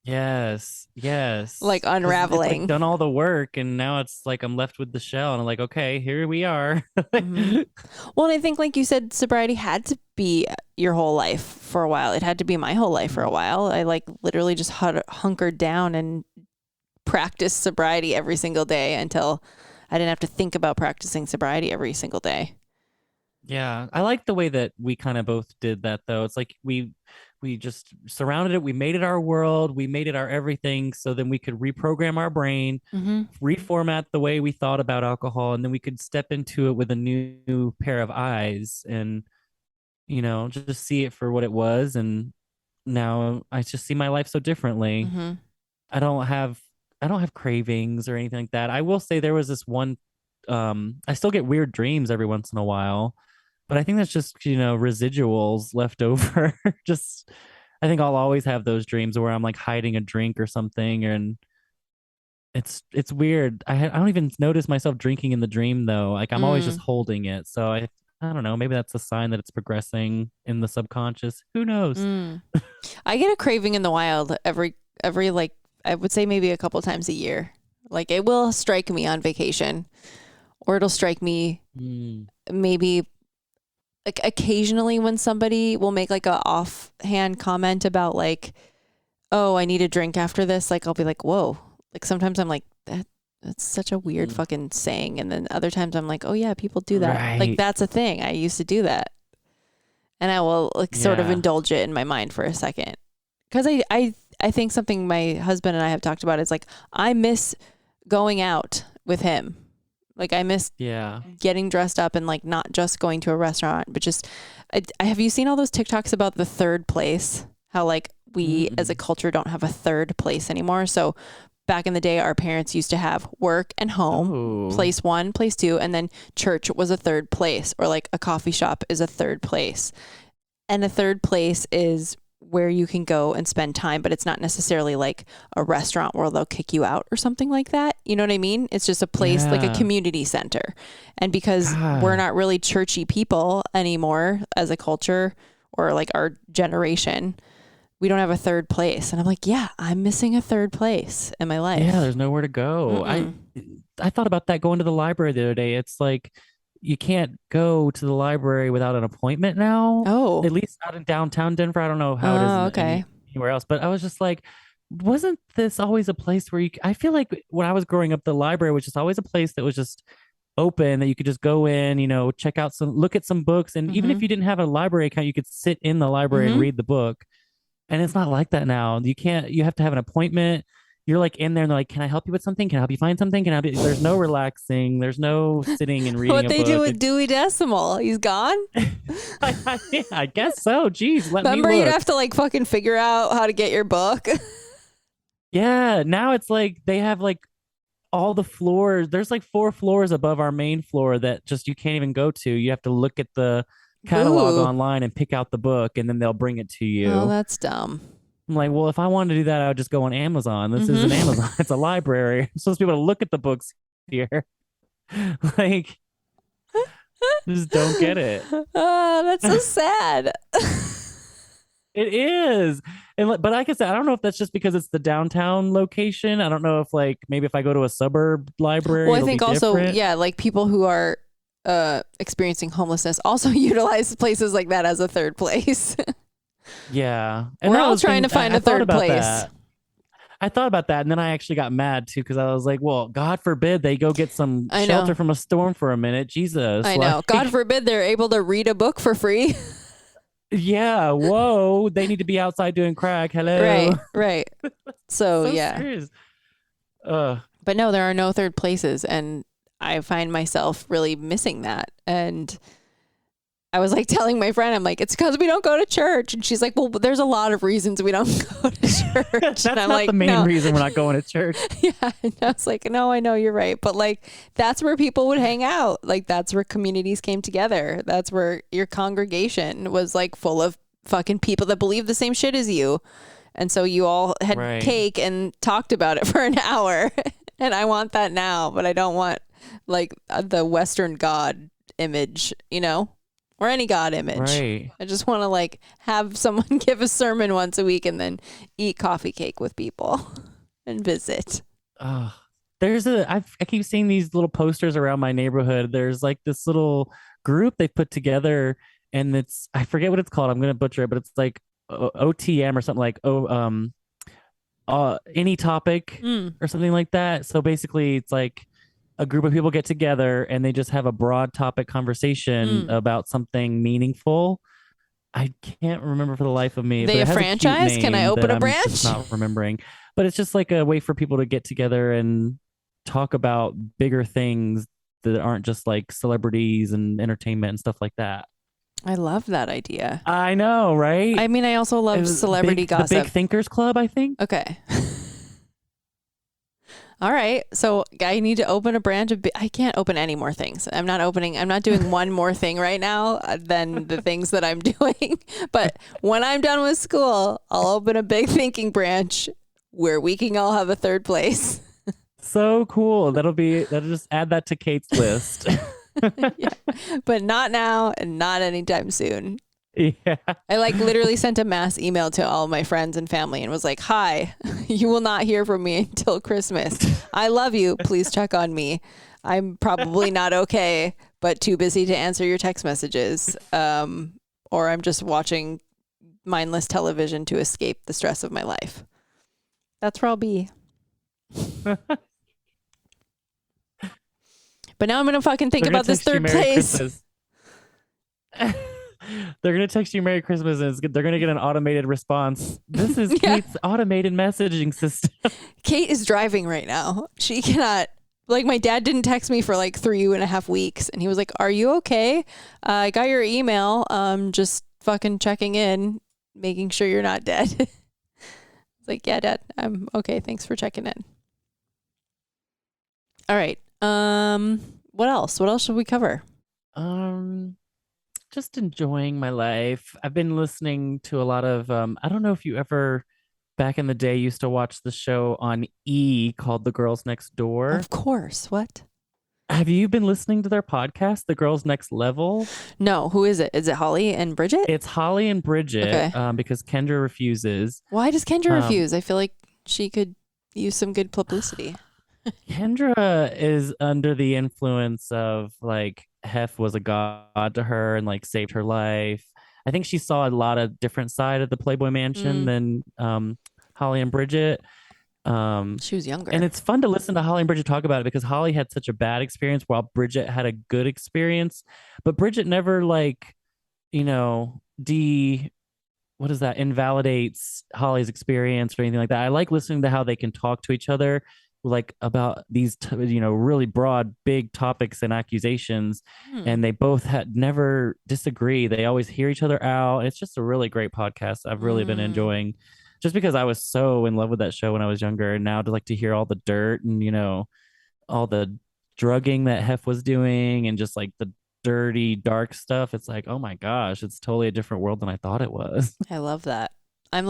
Yes, Like yes. Because it's like unraveling. done all the work, and now it's like I'm left with the shell, and I'm like, okay, here we are. Hmm. Well, and I think like you said, sobriety had to be your whole life for a while. It had to be my whole life for a while. I like literally just hunkered down and practiced sobriety every single day until I didn't have to think about practicing sobriety every single day. Yeah, I like the way that we kind of both did that though. It's like we we just surrounded it. We made it our world. We made it our everything. So then we could reprogram our brain, Mm-hmm. reformat the way we thought about alcohol, and then we could step into it with a new pair of eyes and, just see it for what it was. And now I just see my life so differently. Mm-hmm. I don't have I don't have cravings or anything like that. I will say there was this one I still get weird dreams every once in a while, but I think that's just, residuals left over. Just I think I'll always have those dreams where I'm like hiding a drink or something, and it's weird. I don't even notice myself drinking in the dream though. Like I'm always just Mm. holding it. So I don't know, maybe that's a sign that it's progressing in the subconscious. Who knows? Mm. I get a craving in the wild every like I would say maybe a couple times a year. Like it will strike me on vacation, or it'll strike me Mm. maybe like occasionally when somebody will make like a offhand comment about like, oh, I need a drink after this. Like I'll be like, whoa. Like sometimes I'm like, that's such a weird Mm. fucking saying. And then other times I'm like, oh yeah, people do that. Right. Like that's a thing. I used to do that. And I will like sort of Yeah. indulge it in my mind for a second. Cause I think something my husband and I have talked about is like, I miss going out with him. Like I miss Yeah. getting dressed up and like not just going to a restaurant, but just, have you seen all those TikToks about the third place? How like we as a culture don't have a third place anymore. So back in the day, our parents used to have work and home, Oh. place 1, place 2, and then church was a third place, or like a coffee shop is a third place. And a third place is where you can go and spend time, but it's not necessarily like a restaurant where they'll kick you out or something like that. You know what I mean? It's just a place like a Yeah. community center. And because we're God. not really churchy people anymore as a culture, or like our generation, we don't have a third place. And I'm like, yeah, I'm missing a third place in my life. Yeah, there's nowhere to go. Mm-mm. I thought about that going to the library the other day. It's like you can't go to the library without an appointment now. Oh. At least not in downtown Denver. I don't know how it is Oh, okay. anywhere else, but I was just like, wasn't this always a place where I feel like when I was growing up, the library was just always a place that was just open, that you could just go in, check out look at some books. And even if Mhm. you didn't have a library account, you could sit in the library and Mhm. read the book. And it's not like that now. You have to have an appointment. You're like in there and they're like, can I help you with something? Can I help you find something? Can I help you? There's no relaxing. There's no sitting and reading What a they do book. with Dewey Decimal. He's gone. I guess so. Jeez, let Remember, me you'd look. have to like fucking figure out how to get your book. Yeah, now it's like they have like all the floors. There's like 4 floors above our main floor that just you can't even go to. You have to look at the catalog Ooh. online and pick out the book, and then they'll bring it to you. Oh, that's dumb. I'm like, well, if I wanted to do that, I would just go on Amazon. This isn't Amazon. It's a library. I'm supposed to be able to look at the books here. Like, just don't get it. Oh, that's so sad. It is. But like I said, I don't know if that's just because it's the downtown location. I don't know if like maybe if I go to a suburb library, Well, I it'll think be also, different. yeah, like people who are experiencing homelessness also utilize places like that as a third place. Yeah. We're that all was trying to find I a thought third about place. that. I thought about that, and then I actually got mad too because I was like, "Well, God forbid they go get some I know. shelter from a storm for a minute." Jesus, I know. like- God forbid they're able to read a book for free. Yeah, whoa, they need to be outside doing crack. Hello. Right, right. So, So yeah. serious. But no, there are no third places. And I find myself really missing that. And I was like telling my friend, I'm like, it's because we don't go to church. And she's like, well, there's a lot of reasons we don't go to church. That's and I'm not like, the main no. reason we're not going to church. Yeah. And I was like, no, I know you're right. But like, that's where people would hang out. Like, that's where communities came together. That's where your congregation was like full of fucking people that believe the same shit as you. And so you all had Right. cake and talked about it for an hour. And I want that now, but I don't want like the Western God image, or any God image. Right. I just want to like have someone give a sermon once a week and then eat coffee cake with people and visit. I keep seeing these little posters around my neighborhood. There's like this little group they put together, and I forget what it's called. I'm gonna butcher it, but it's like OTM or something like any topic or something like that. So basically, it's like a group of people get together and they just have a broad topic conversation about something meaningful. I can't remember for the life of me. They but a it has franchise? A cute Can I name open that a I'm branch? just not remembering. But it's just like a way for people to get together and talk about bigger things that aren't just like celebrities and entertainment and stuff like that. I love that idea. I know, right? I mean, I also It love was celebrity the Big gossip. Thinkers Club, I think. Okay. All right. So I need to open a branch of, I can't open any more things. I'm not doing one more thing right now than the things that I'm doing. But when I'm done with school, I'll open a big thinking branch where we can all have a third place. So cool. That'll just add that to Kate's list. Yeah. But not now and not anytime soon. Yeah. I like literally sent a mass email to all my friends and family and was like, hi, you will not hear from me until Christmas. I love you. Please check on me. I'm probably not okay, but too busy to answer your text messages. Or I'm just watching mindless television to escape the stress of my life. That's where I'll be. But now I'm going to fucking think about this third place. They're going to text you Merry Christmas and they're going to get an automated response. This is Yeah. Kate's automated messaging system. Kate is driving right now. She cannot, like, my dad didn't text me for like 3.5 weeks. And he was like, are you okay? I got your email. Just fucking checking in, making sure you're not dead. It's like, yeah, Dad, I'm okay. Thanks for checking in. All right. What else? What else should we cover? Just enjoying my life. I've been listening to a lot of I don't know if you ever back in the day used to watch the show on E called The Girls Next Door. Of course. What? Have you been listening to their podcast, The Girls Next Level? No. Who is it? Is it Holly and Bridget? It's Holly and Bridget, Okay. because Kendra refuses. Why does Kendra refuse? I feel like she could use some good publicity. Kendra is under the influence of like Hef was a god to her and like saved her life. I think she saw a lot of different side of the Playboy Mansion than Holly and Bridget. She was younger. And it's fun to listen to Holly and Bridget talk about it because Holly had such a bad experience while Bridget had a good experience. But Bridget never like, what is that? Invalidates Holly's experience or anything like that. I like listening to how they can talk to each other like about these really broad big topics and accusations, and they both had never disagree. They always hear each other out. It's just a really great podcast. I've really been enjoying, just because I was so in love with that show when I was younger, and now to hear all the dirt and all the drugging that Hef was doing and just like the dirty dark stuff, it's like, oh my gosh, it's totally a different world than I thought it was. I love that. I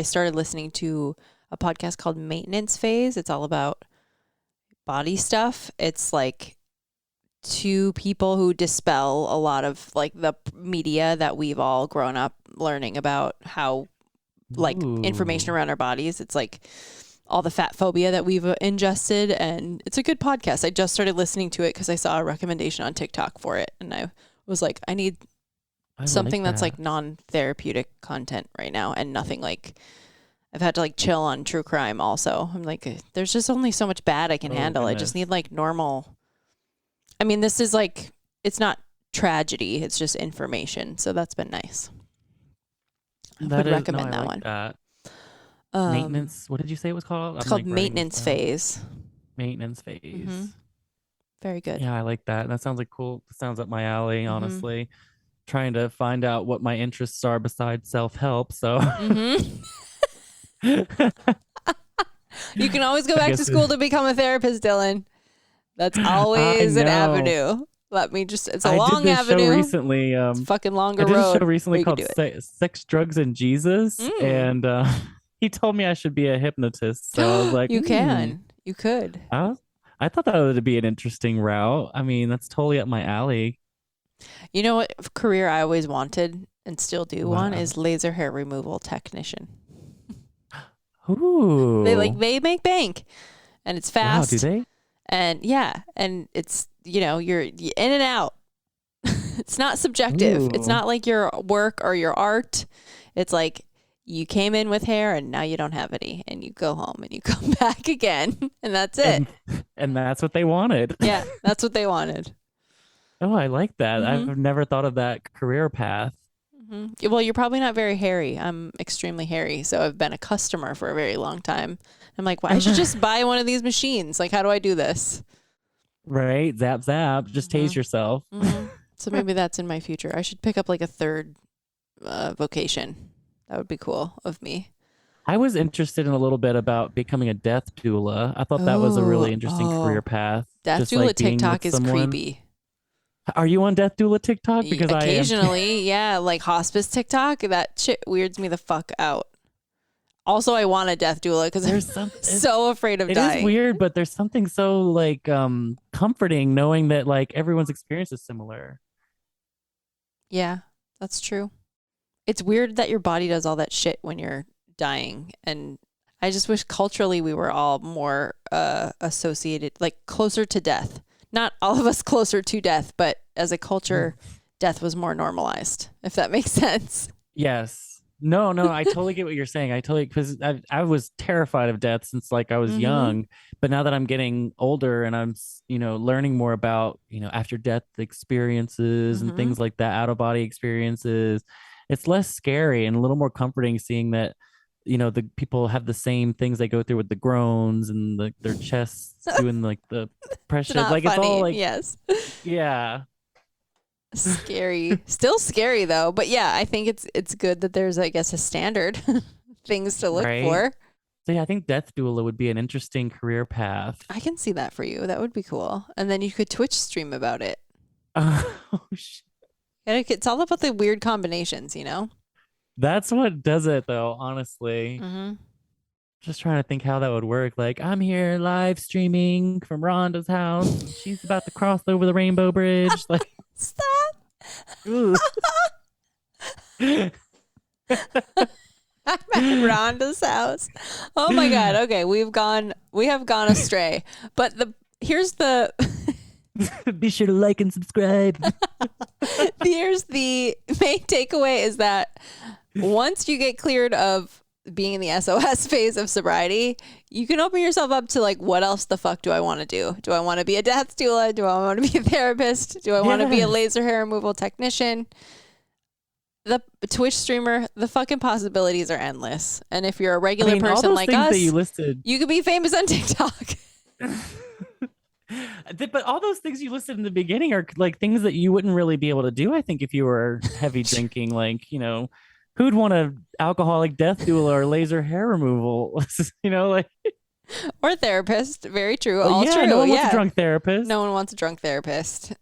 started listening to a podcast called Maintenance Phase. It's all about body stuff. It's like two people who dispel a lot of like the media that we've all grown up learning about, how like information around our bodies. It's like all the fat phobia that we've ingested, and it's a good podcast. I just started listening to it because I saw a recommendation on TikTok for it, and I was like, I need something that's like non-therapeutic content right now, and nothing like, I've had to like chill on true crime also. I'm like, there's just only so much bad I can handle. Goodness. I just need like normal. I mean, this is like, it's not tragedy. It's just information. So that's been nice. I would recommend that one. That. Maintenance. What did you say it was called? It's called Maintenance Phase. Maintenance Phase. Mm-hmm. Very good. Yeah, I like that. That sounds like cool. Sounds up my alley, honestly. Trying to find out what my interests are besides self-help. So you can always go back to school to become a therapist, Dylan. That's always an avenue. It's a long avenue. Show recently, it's a fucking longer road. I did a show recently called Sex, Drugs, and Jesus. And he told me I should be a hypnotist. So I was like, you could. I thought that would be an interesting route. I mean, that's totally up my alley. You know what career I always wanted and still do want is laser hair removal technician. Ooh. They make bank, and it's fast. Wow, do they? And yeah, and it's, you're in and out. It's not subjective. Ooh. It's not like your work or your art. It's like you came in with hair and now you don't have any, and you go home and you come back again, and that's it. And that's what they wanted. Yeah, that's what they wanted. Oh, I like that. I've never thought of that career path. Well, you're probably not very hairy. I'm extremely hairy, so I've been a customer for a very long time. I'm like, well, I should just buy one of these machines. Like, how do I do this? Right? Zap, zap. Just tase yourself. So maybe that's in my future. I should pick up like a third vocation. That would be cool of me. I was interested in a little bit about becoming a death doula. I thought that was a really interesting career path. Death Just doula like being TikTok with is someone. creepy. Are you on death doula TikTok? Because I am. Occasionally, yeah, like hospice TikTok. That shit weirds me the fuck out. Also, I want a death doula because I'm so afraid of dying. It is weird, but there's something so like comforting knowing that like everyone's experience is similar. Yeah, that's true. It's weird that your body does all that shit when you're dying, and I just wish culturally we were all more associated, like closer to death. Not all of us closer to death, but as a culture, death was more normalized, if that makes sense. Yes. No, I totally get what you're saying. Because I was terrified of death since like I was young, but now that I'm getting older and I'm, learning more about, after death experiences and things like that, out of body experiences, it's less scary and a little more comforting seeing that, the people have the same things they go through with the groans and their chests doing like the pressure. It's It's all like, yes. Yeah. Scary. Still scary though. But yeah, I think it's good that there's, I guess, a standard things to look for. So yeah, I think death doula would be an interesting career path. I can see that for you. That would be cool. And then you could Twitch stream about it. Oh, shit. It's all about the weird combinations, That's what does it though, honestly. Just trying to think how that would work. Like, I'm here live streaming from Rhonda's house. She's about to cross over the Rainbow Bridge. Like, stop. I'm at Rhonda's house. Oh my God. Okay, we have gone astray. But here's the be sure to like and subscribe. Here's the main takeaway is that once you get cleared of being in the SOS phase of sobriety, you can open yourself up to like, what else the fuck do I want to do? Do I want to be a death doula? Do I want to be a therapist? Do I want to be a laser hair removal technician? The Twitch streamer, the fucking possibilities are endless. And if you're a regular person like us, you could be famous on TikTok. But all those things you listed in the beginning are like things that you wouldn't really be able to do, I think, if you were heavy drinking. Like, who'd want an alcoholic death doula or laser hair removal? Like, or therapist. Very true. Well, all true. No one wants a drunk therapist. No one wants a drunk therapist,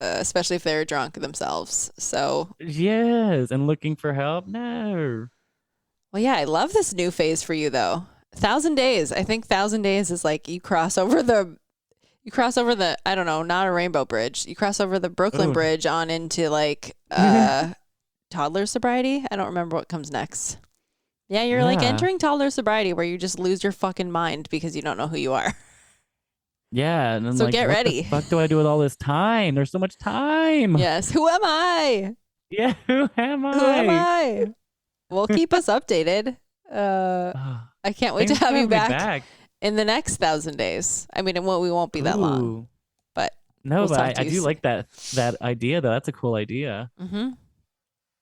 especially if they're drunk themselves. So yes, and looking for help. No. Well, yeah, I love this new phase for you though. 1,000 days. I think 1,000 days is like you cross over the, I don't know, not a rainbow bridge. You cross over the Brooklyn Bridge on into like toddler sobriety. I don't remember what comes next. Yeah, you're like entering toddler sobriety where you just lose your fucking mind because you don't know who you are. Yeah, and then so like, get ready. What the fuck do I do with all this time? There's so much time. Yes. Who am I? Yeah, who am I? Who am I? Well, keep us updated. I can't wait to have you back in the next 1,000 days. I mean, we won't be that long, but I do like that idea though. That's a cool idea.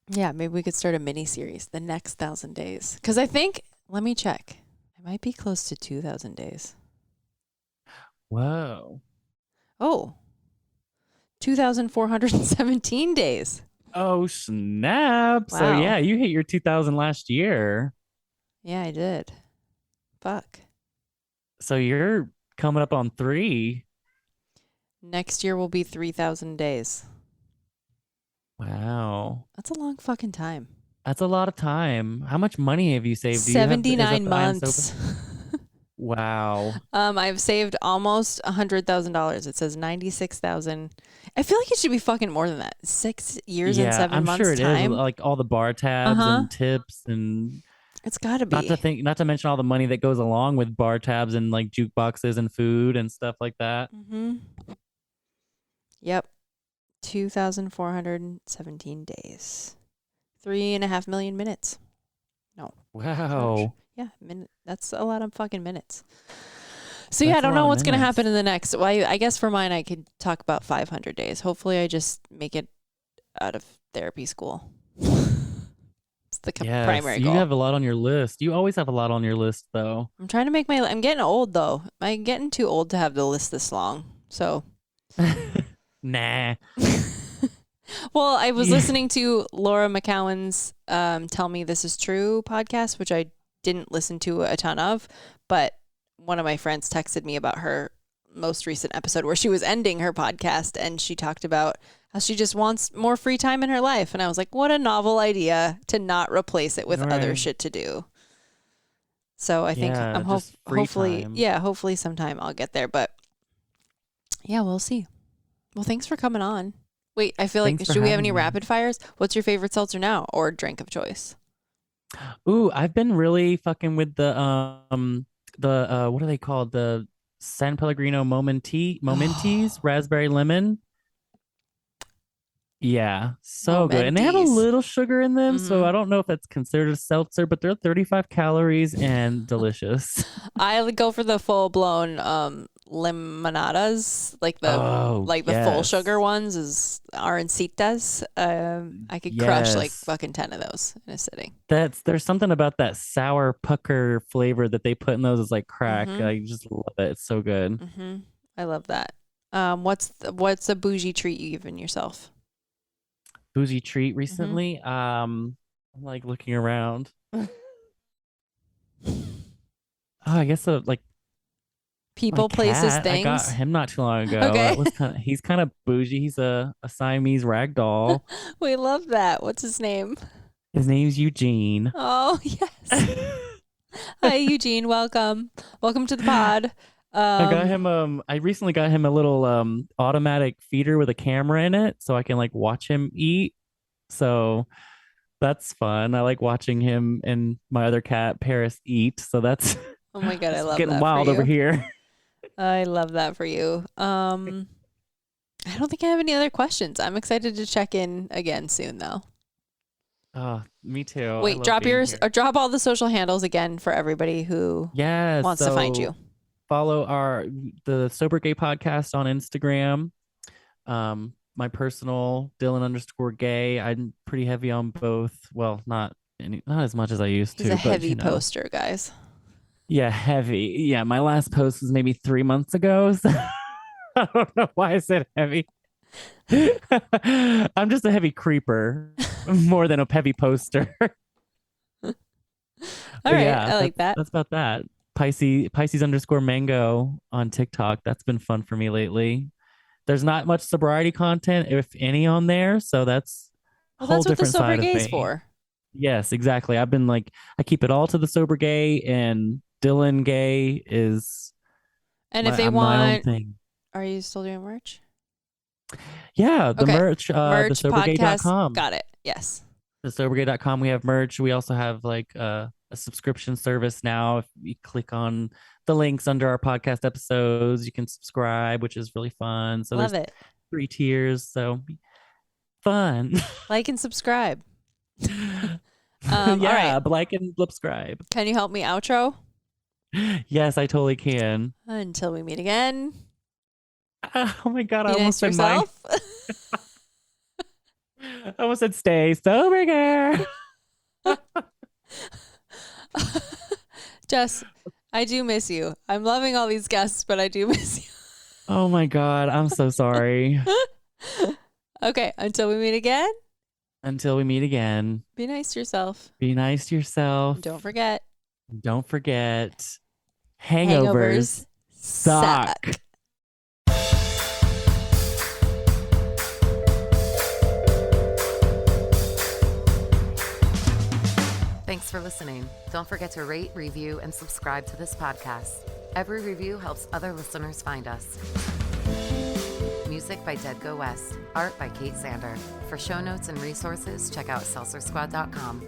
Yeah, maybe we could start a mini series, the next 1,000 days. Because I think, let me check. I might be close to 2,000 days. Whoa. Oh, 2,417 days. Oh, snap. Wow. So yeah, you hit your 2,000 last year. Yeah, I did. Fuck. So you're coming up on 3. Next year will be 3,000 days. Wow. That's a long fucking time. That's a lot of time. How much money have you saved? 79 months. Wow. I've saved almost $100,000. It says 96,000. I feel like it should be fucking more than that. 6 years and 7 months. I'm sure it is. Like all the bar tabs and tips and it's got to be. Not to mention all the money that goes along with bar tabs and like jukeboxes and food and stuff like that. Yep. 2,417 days. 3.5 million minutes. No. Wow. Yeah, that's a lot of fucking minutes. So yeah, I don't know what's going to happen in the next. Well, I guess for mine, I could talk about 500 days. Hopefully I just make it out of therapy school. It's the primary you goal. have a lot on your list. You always have a lot on your list, though. I'm trying to make I'm getting old though. I'm getting too old to have the list this long. So, Nah. well, I was Yeah. listening to Laura McCowan's Tell Me This Is True podcast, which I didn't listen to a ton of, but one of my friends texted me about her most recent episode where she was ending her podcast, and she talked about how she just wants more free time in her life. And I was like, what a novel idea to not replace it with other Right. shit to do. So I think Yeah, I'm just free hopefully, time. hopefully sometime I'll get there. But yeah, we'll see. Well, thanks for coming on. Wait, I feel like, Thanks for should we have having any me. rapid fires? What's your favorite seltzer now or drink of choice? Ooh, I've been really fucking with the what are they called? The San Pellegrino Momenties, raspberry lemon. Yeah, so good. And they have a Momenties. little sugar in them, so Mhm. I don't know if that's considered a seltzer, but they're 35 calories and delicious. I would go for the full blown limonadas, like the Oh, full yes. sugar ones is Arancitas. I could crush like Yes. fucking 10 of those in a sitting. There's something about that sour pucker flavor that they put in those is like crack. Mhm. I just love it. It's so good. Mhm. I love that. What's a bougie treat you given yourself? Bougie treat Mm-hmm. recently. I'm like looking around. Oh, I guess so, like People, my places, cat. I got things. him not too long ago. Okay. That was he's kind of bougie. He's a Siamese rag doll. We love that. What's his name? His name's Eugene. Oh, yes. Hi, Eugene. Welcome. Welcome to the pod. I got him I recently got him a little automatic feeder with a camera in it so I can like watch him eat. So that's fun. I like watching him and my other cat Paris eat. So that's Oh my God, I love getting that wild for over you. here. I love that for you. I don't think I have any other questions. I'm excited to check in again soon, though. Oh, me too. I Wait, love drop being yours here. or drop all the social handles again for everybody who Yeah, wants to find you. Follow the Sober Gay podcast on Instagram. My personal Dylan_gay. I'm pretty heavy on both. Well, not as much as I used He's to, a but heavy you know. poster, guys. Yeah, heavy. Yeah, my last post was maybe 3 months ago. So I don't know why I said heavy. I'm just a heavy creeper more than a heavy poster. All right, Yeah, I like that. That's about that. Pisces_mango on TikTok. That's been fun for me lately. There's not much sobriety content, if any, on there. So that's a Well, whole that's what the different sober side of gay's me. for. Yes, exactly. I've been like, I keep it all to the sober gay, and Dylan gay is And if they I'm my own want, thing. are you still doing merch? Yeah, the Okay. merch, Merch, podcast. thesobergay.com. Got it. Yes. Thesobergay.com. We have merch. We also have like a subscription service now. If you click on the links under our podcast episodes, you can subscribe, which is really fun. So Love there's it. 3 tiers. So fun. Like and subscribe. Yeah, all right. like and subscribe. Can you help me outro? Yes, I totally can. Until we meet again. Oh my God, Be I nice almost to said mine. yourself. I almost said stay sober, girl. Jess, I do miss you. I'm loving all these guests, but I do miss you. Oh my God, I'm so sorry. Okay, until we meet again, Until we meet again, be nice to yourself. be nice to yourself. And don't forget, Don't forget, hangovers suck. Thanks for listening. Don't forget to rate, review, and subscribe to this podcast. Every review helps other listeners find us. Music by Dead Go West. Art by Kate Sander. For show notes and resources, check out seltzersquad.com.